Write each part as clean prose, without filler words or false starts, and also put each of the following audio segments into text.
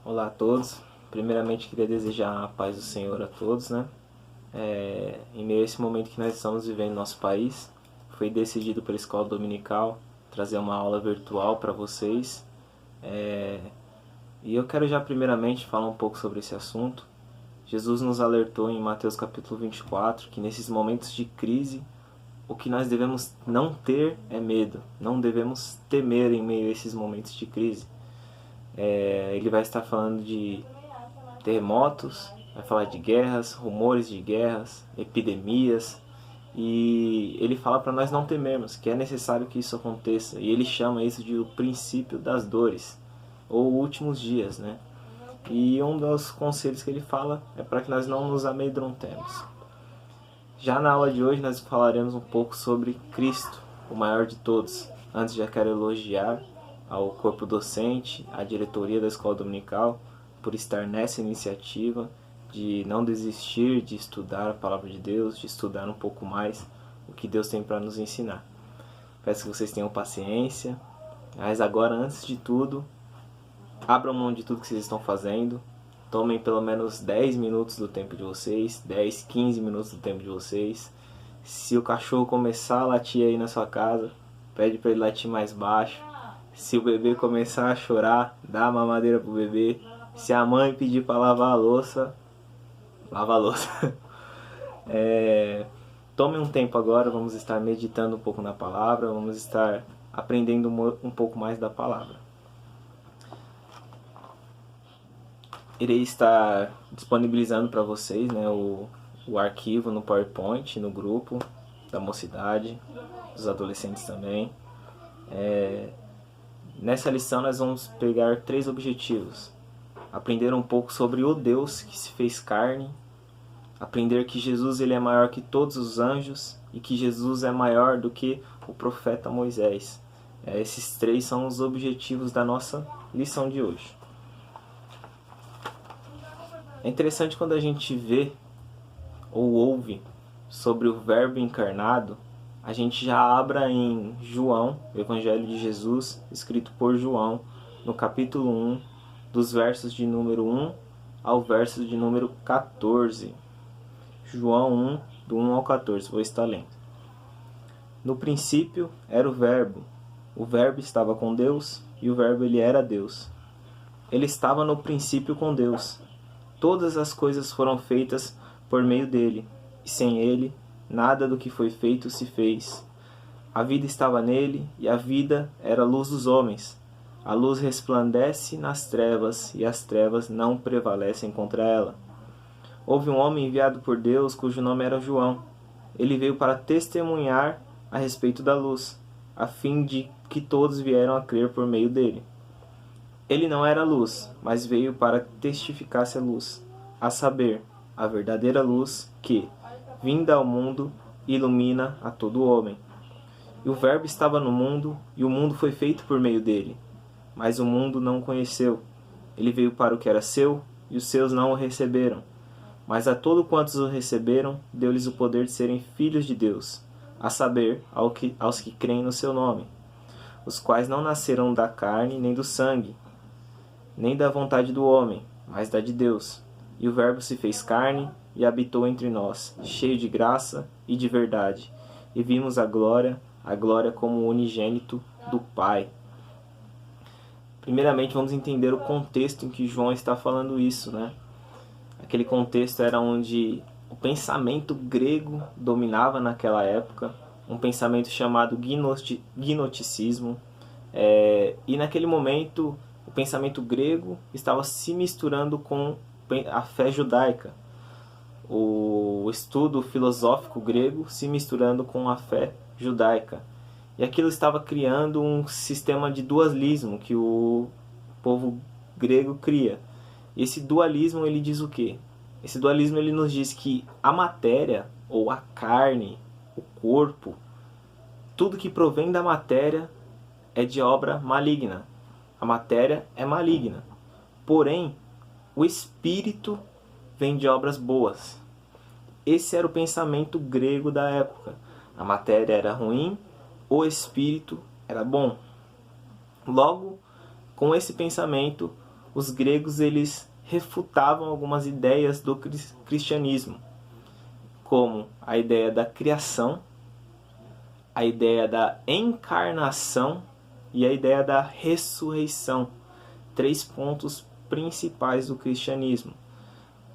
Olá a todos. Primeiramente queria desejar a paz do Senhor a todos, né? Em meio a esse momento que nós estamos vivendo no nosso país, foi decidido pela Escola Dominical trazer uma aula virtual para vocês. E eu quero já primeiramente falar um pouco sobre esse assunto. Jesus nos alertou em Mateus capítulo 24 que nesses momentos de crise, o que nós devemos não ter é medo. Não devemos temer em meio a esses momentos de crise. Ele vai estar falando de terremotos, vai falar de guerras, rumores de guerras, epidemias, e ele fala para nós não temermos, que é necessário que isso aconteça, e ele chama isso de o princípio das dores, ou últimos dias, né? E um dos conselhos que ele fala é para que nós não nos amedrontemos. Já na aula de hoje nós falaremos um pouco sobre Cristo, o maior de todos. Antes já quero elogiar ao corpo docente, à diretoria da Escola Dominical, por estar nessa iniciativa de não desistir de estudar a Palavra de Deus, de estudar um pouco mais o que Deus tem para nos ensinar. Peço que vocês tenham paciência, mas agora, antes de tudo, abram mão de tudo que vocês estão fazendo, tomem pelo menos 10 minutos do tempo de vocês, 10, 15 minutos do tempo de vocês. Se o cachorro começar a latir aí na sua casa, pede para ele latir mais baixo. Se o bebê começar a chorar, dá a mamadeira pro bebê. Se a mãe pedir para lavar a louça, lava a louça. Tome um tempo agora, vamos estar meditando um pouco na palavra, vamos estar aprendendo um pouco mais da palavra. Irei estar disponibilizando para vocês, né, o arquivo no PowerPoint, no grupo da mocidade, dos adolescentes também. Nessa lição nós vamos pegar 3 objetivos. Aprender um pouco sobre o Deus que se fez carne, aprender que Jesus ele é maior que todos os anjos e que Jesus é maior do que o profeta Moisés. Esses 3 são os objetivos da nossa lição de hoje. É interessante quando a gente vê ou ouve sobre o Verbo encarnado, a gente já abra em João, o Evangelho de Jesus, escrito por João, no capítulo 1, dos versos de número 1 ao verso de número 14. João 1, do 1 ao 14, vou estar lendo. No princípio era o Verbo estava com Deus, e o Verbo ele era Deus. Ele estava no princípio com Deus. Todas as coisas foram feitas por meio dele, e sem ele, nada do que foi feito se fez. A vida estava nele, e a vida era a luz dos homens. A luz resplandece nas trevas, e as trevas não prevalecem contra ela. Houve um homem enviado por Deus, cujo nome era João. Ele veio para testemunhar a respeito da luz, a fim de que todos vieram a crer por meio dele. Ele não era luz, mas veio para testificar-se a luz, a saber, a verdadeira luz que, vinda ao mundo, ilumina a todo homem. E o Verbo estava no mundo, e o mundo foi feito por meio dele, mas o mundo não o conheceu. Ele veio para o que era seu, e os seus não o receberam. Mas a todos quantos o receberam, deu-lhes o poder de serem filhos de Deus, a saber, aos que creem no seu nome, os quais não nasceram da carne nem do sangue, nem da vontade do homem, mas da de Deus. E o Verbo se fez carne e habitou entre nós, cheio de graça e de verdade. E vimos a glória como o unigênito do Pai. Primeiramente, vamos entender o contexto em que João está falando isso, né? Aquele contexto era onde o pensamento grego dominava naquela época, um pensamento chamado gnosticismo. E naquele momento, o pensamento grego estava se misturando com a fé judaica. O estudo filosófico grego se misturando com a fé judaica. E aquilo estava criando um sistema de dualismo que o povo grego cria. E esse dualismo ele diz o quê? Esse dualismo ele nos diz que a matéria, ou a carne, o corpo, tudo que provém da matéria é de obra maligna. A matéria é maligna. Porém, o espírito vem de obras boas. Esse era o pensamento grego da época. A matéria era ruim, o espírito era bom. Logo, com esse pensamento, os gregos eles refutavam algumas ideias do cristianismo, como a ideia da criação, a ideia da encarnação e a ideia da ressurreição. 3 pontos principais do cristianismo.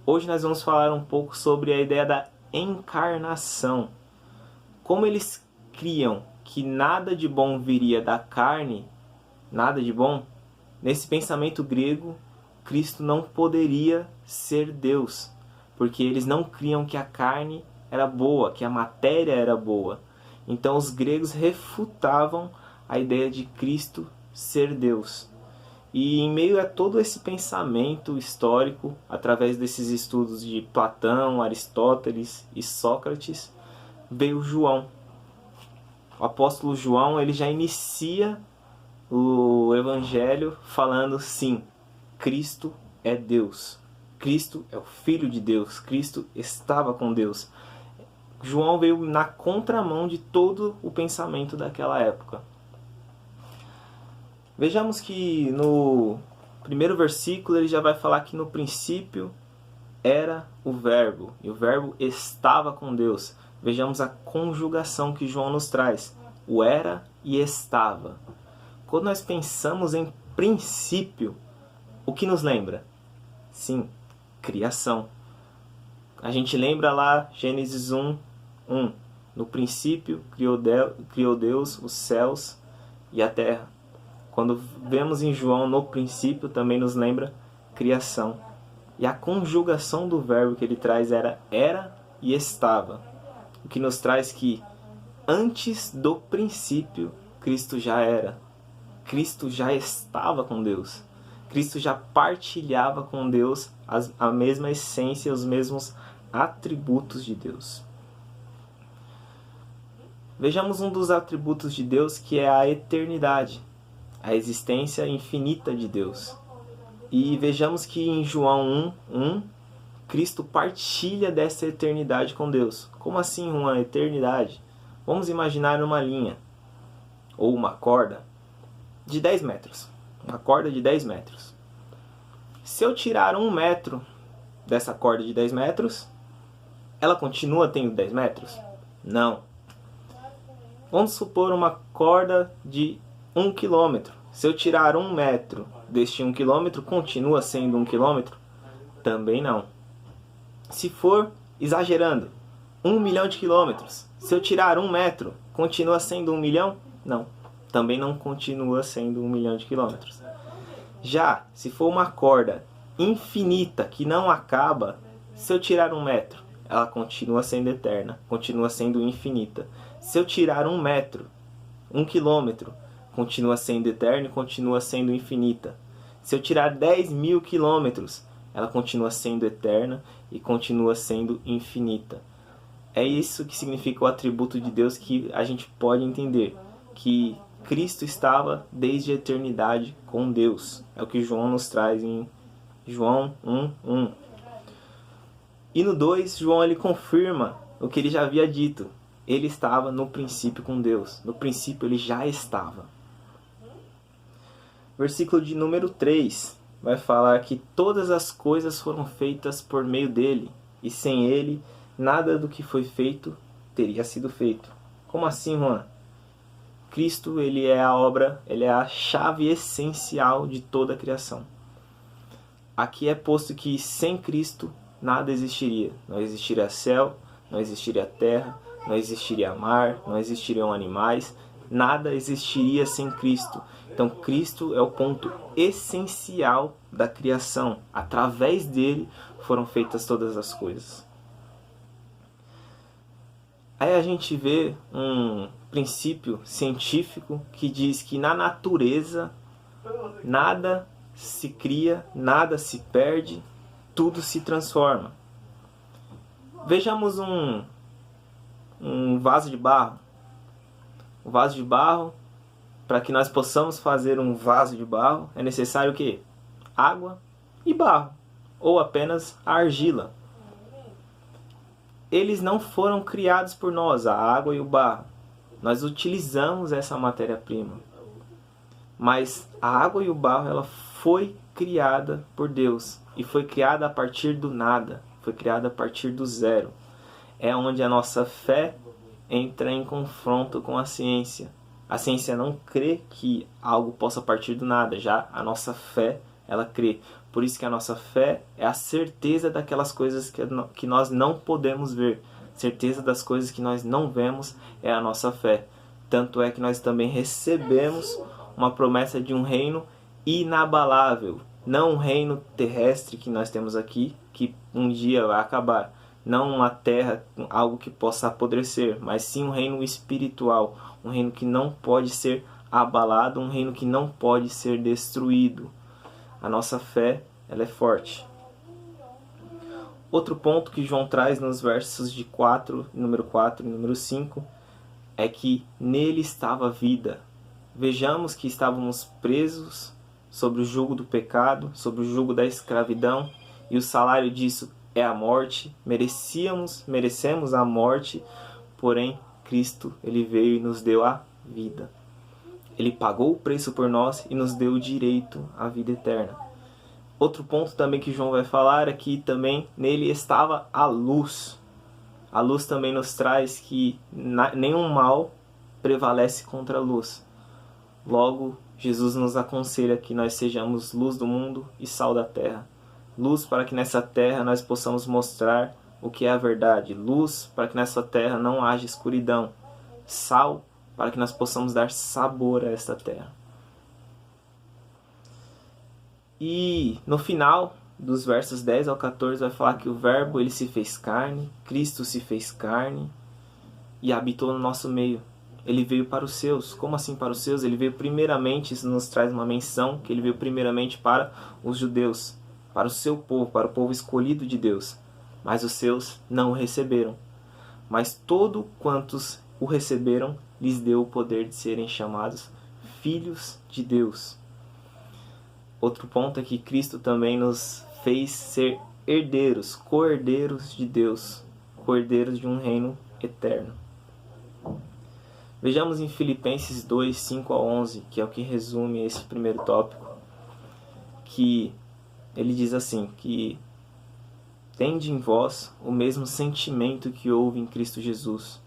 Hoje nós vamos falar um pouco sobre a ideia da encarnação. Como eles criam que nada de bom viria da carne, nada de bom, nesse pensamento grego, Cristo não poderia ser Deus, porque eles não criam que a carne era boa, que a matéria era boa. Então os gregos refutavam a ideia de Cristo ser Deus. E em meio a todo esse pensamento histórico, através desses estudos de Platão, Aristóteles e Sócrates, veio João. O apóstolo João ele já inicia o evangelho falando sim, Cristo é Deus. Cristo é o Filho de Deus. Cristo estava com Deus. João veio na contramão de todo o pensamento daquela época. Vejamos que no primeiro versículo ele já vai falar que no princípio era o Verbo, e o Verbo estava com Deus. Vejamos a conjugação que João nos traz, o era e estava. Quando nós pensamos em princípio, o que nos lembra? Sim, criação. A gente lembra lá Gênesis 1:1. No princípio criou Deus os céus e a terra. Quando vemos em João no princípio, também nos lembra criação. E a conjugação do verbo que ele traz era e estava. O que nos traz que antes do princípio, Cristo já era. Cristo já estava com Deus. Cristo já partilhava com Deus a mesma essência, os mesmos atributos de Deus. Vejamos um dos atributos de Deus, que é a eternidade, a existência infinita de Deus. E vejamos que em João 1:1, Cristo partilha dessa eternidade com Deus. Como assim uma eternidade? Vamos imaginar uma linha, ou uma corda, de 10 metros. Uma corda de 10 metros. Se eu tirar 1 metro dessa corda de 10 metros, ela continua tendo 10 metros? Não. Vamos supor uma corda de 1 quilômetro. Se eu tirar 1 metro deste 1 quilômetro, continua sendo 1 quilômetro? Também não. Se for, exagerando, 1 milhão de quilômetros. Se eu tirar 1 metro, continua sendo 1 milhão? Não. Também não continua sendo 1 milhão de quilômetros. Já, se for uma corda infinita, que não acaba, se eu tirar 1 metro, ela continua sendo eterna, continua sendo infinita. Se eu tirar 1 metro, 1 quilômetro, continua sendo eterna e continua sendo infinita. Se eu tirar 10 mil quilômetros, ela continua sendo eterna e continua sendo infinita. É isso que significa o atributo de Deus, que a gente pode entender, que Cristo estava desde a eternidade com Deus. É o que João nos traz em João 1:1. E no 2, João ele confirma o que ele já havia dito. Ele estava no princípio com Deus. No princípio ele já estava. Versículo de número 3 vai falar que todas as coisas foram feitas por meio dele, e sem ele nada do que foi feito teria sido feito. Como assim, Juan? Cristo ele é a obra, ele é a chave essencial de toda a criação. Aqui é posto que sem Cristo nada existiria. Não existiria céu, não existiria terra, não existiria mar, não existiriam animais, nada existiria sem Cristo. Então Cristo é o ponto essencial da criação. Através dele foram feitas todas as coisas. Aí a gente vê um princípio científico que diz que na natureza nada se cria, nada se perde, tudo se transforma. Vejamos um vaso de barro. O vaso de barro, para que nós possamos fazer um vaso de barro, é necessário o quê? Água e barro, ou apenas a argila. Eles não foram criados por nós, a água e o barro. Nós utilizamos essa matéria-prima. Mas a água e o barro, ela foi criada por Deus e foi criada a partir do nada, foi criada a partir do zero. É onde a nossa fé entra em confronto com a ciência. A ciência não crê que algo possa partir do nada, já a nossa fé, ela crê. Por isso que a nossa fé é a certeza daquelas coisas que nós não podemos ver. Certeza das coisas que nós não vemos é a nossa fé. Tanto é que nós também recebemos uma promessa de um reino inabalável. Não um reino terrestre que nós temos aqui, que um dia vai acabar. Não uma terra, algo que possa apodrecer, mas sim um reino espiritual. Um reino que não pode ser abalado, um reino que não pode ser destruído. A nossa fé, ela é forte. Outro ponto que João traz nos versos de número 4 e número 5, é que nele estava a vida. Vejamos que estávamos presos sobre o jugo do pecado, sobre o jugo da escravidão, e o salário disso é a morte. Merecemos a morte, porém Cristo, ele veio e nos deu a vida. Ele pagou o preço por nós e nos deu o direito à vida eterna. Outro ponto também que João vai falar é que também nele estava a luz. A luz também nos traz que nenhum mal prevalece contra a luz. Logo, Jesus nos aconselha que nós sejamos luz do mundo e sal da terra. Luz para que nessa terra nós possamos mostrar o que é a verdade. Luz para que nessa terra não haja escuridão. Sal para que nós possamos dar sabor a esta terra. E no final dos versos 10 ao 14 vai falar que o Verbo ele se fez carne, Cristo se fez carne e habitou no nosso meio. Ele veio para os seus. Como assim para os seus? Ele veio primeiramente, isso nos traz uma menção, que ele veio primeiramente para os judeus, para o seu povo, para o povo escolhido de Deus. Mas os seus não o receberam. Mas todo quantos o receberam, lhes deu o poder de serem chamados filhos de Deus. Outro ponto é que Cristo também nos fez ser herdeiros, co-herdeiros de Deus, co-herdeiros de um reino eterno. Vejamos em Filipenses 2, 5 a 11, que é o que resume esse primeiro tópico, que ele diz assim, que tende em vós o mesmo sentimento que houve em Cristo Jesus,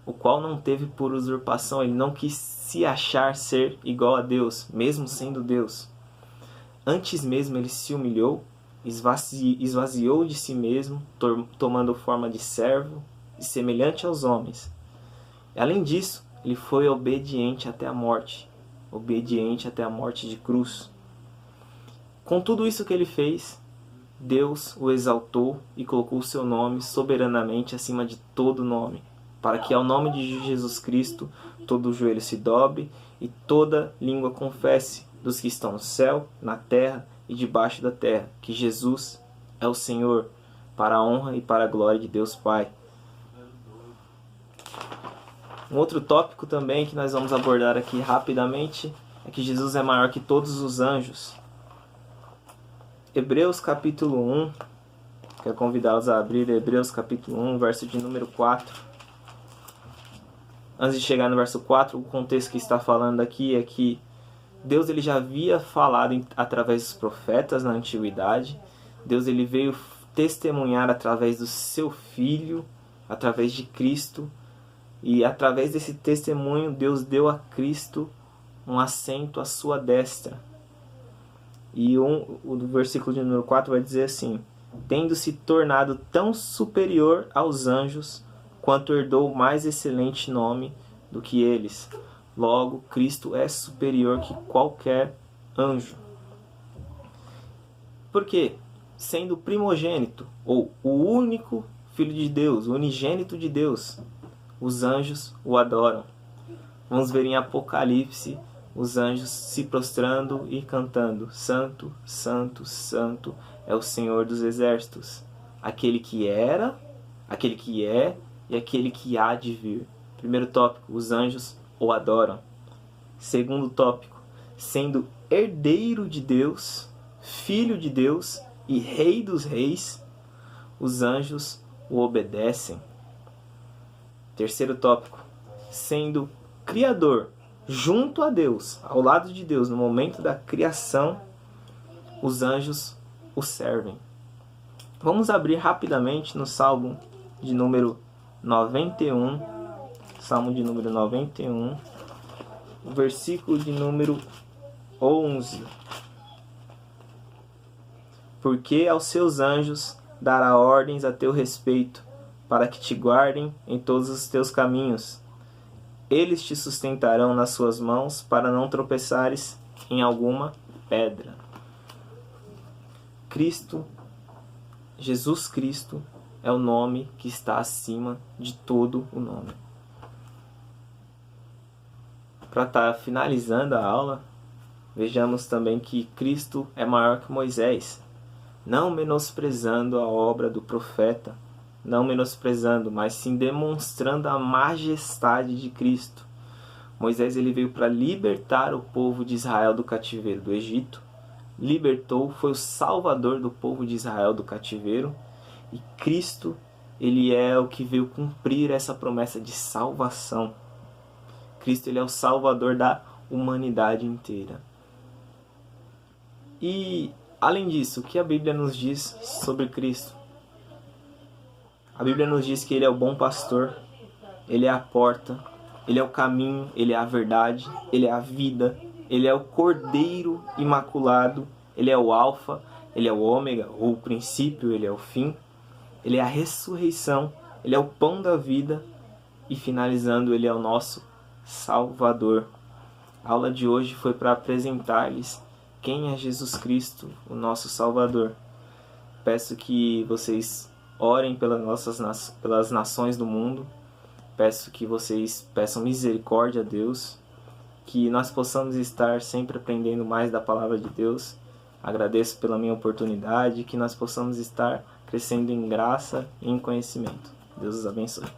o qual não teve por usurpação, ele não quis se achar ser igual a Deus, mesmo sendo Deus. Antes mesmo ele se humilhou, esvaziou de si mesmo, tomando forma de servo e semelhante aos homens. Além disso, ele foi obediente até a morte de cruz. Com tudo isso que ele fez, Deus o exaltou e colocou o seu nome soberanamente acima de todo nome, para que ao nome de Jesus Cristo todo o joelho se dobre e toda língua confesse, dos que estão no céu, na terra e debaixo da terra, que Jesus é o Senhor, para a honra e para a glória de Deus Pai. Um outro tópico também que nós vamos abordar aqui rapidamente é que Jesus é maior que todos os anjos. Hebreus capítulo 1, quero convidá-los a abrir Hebreus capítulo 1, verso de número 4. Antes de chegar no verso 4, o contexto que está falando aqui é que Deus ele já havia falado através dos profetas na antiguidade. Deus ele veio testemunhar através do seu Filho, através de Cristo. E através desse testemunho, Deus deu a Cristo um assento à sua destra. E o versículo de número 4 vai dizer assim: tendo se tornado tão superior aos anjos, quanto herdou o mais excelente nome do que eles. Logo, Cristo é superior que qualquer anjo. Por quê? Sendo primogênito, ou o único Filho de Deus, o unigênito de Deus, os anjos o adoram. Vamos ver em Apocalipse os anjos se prostrando e cantando: Santo, Santo, Santo é o Senhor dos exércitos, aquele que era, aquele que é e aquele que há de vir. Primeiro tópico, os anjos o adoram. Segundo tópico, sendo herdeiro de Deus, filho de Deus e rei dos reis, os anjos o obedecem. Terceiro tópico, sendo criador junto a Deus, ao lado de Deus, no momento da criação, os anjos o servem. Vamos abrir rapidamente no Salmo de número 91, Salmo de número 91, versículo de número 11. Porque aos seus anjos dará ordens a teu respeito, para que te guardem em todos os teus caminhos. Eles te sustentarão nas suas mãos, para não tropeçares em alguma pedra. Cristo, Jesus Cristo, é o nome que está acima de todo o nome. Para estar finalizando a aula, vejamos também que Cristo é maior que Moisés, não menosprezando a obra do profeta, não menosprezando, mas sim demonstrando a majestade de Cristo. Moisés ele veio para libertar o povo de Israel do cativeiro do Egito, libertou, foi o salvador do povo de Israel do cativeiro, e Cristo ele é o que veio cumprir essa promessa de salvação. Cristo ele é o salvador da humanidade inteira. E além disso, o que a Bíblia nos diz sobre Cristo? A Bíblia nos diz que Ele é o bom pastor, Ele é a porta, Ele é o caminho, Ele é a verdade, Ele é a vida, Ele é o Cordeiro imaculado, Ele é o alfa, Ele é o ômega, ou o princípio, Ele é o fim, Ele é a ressurreição, Ele é o pão da vida e finalizando, Ele é o nosso Salvador. A aula de hoje foi para apresentar-lhes quem é Jesus Cristo, o nosso Salvador. Peço que vocês orem pelas nações do mundo. Peço que vocês peçam misericórdia a Deus. Que nós possamos estar sempre aprendendo mais da palavra de Deus. Agradeço pela minha oportunidade. Que nós possamos estar crescendo em graça e em conhecimento. Deus os abençoe.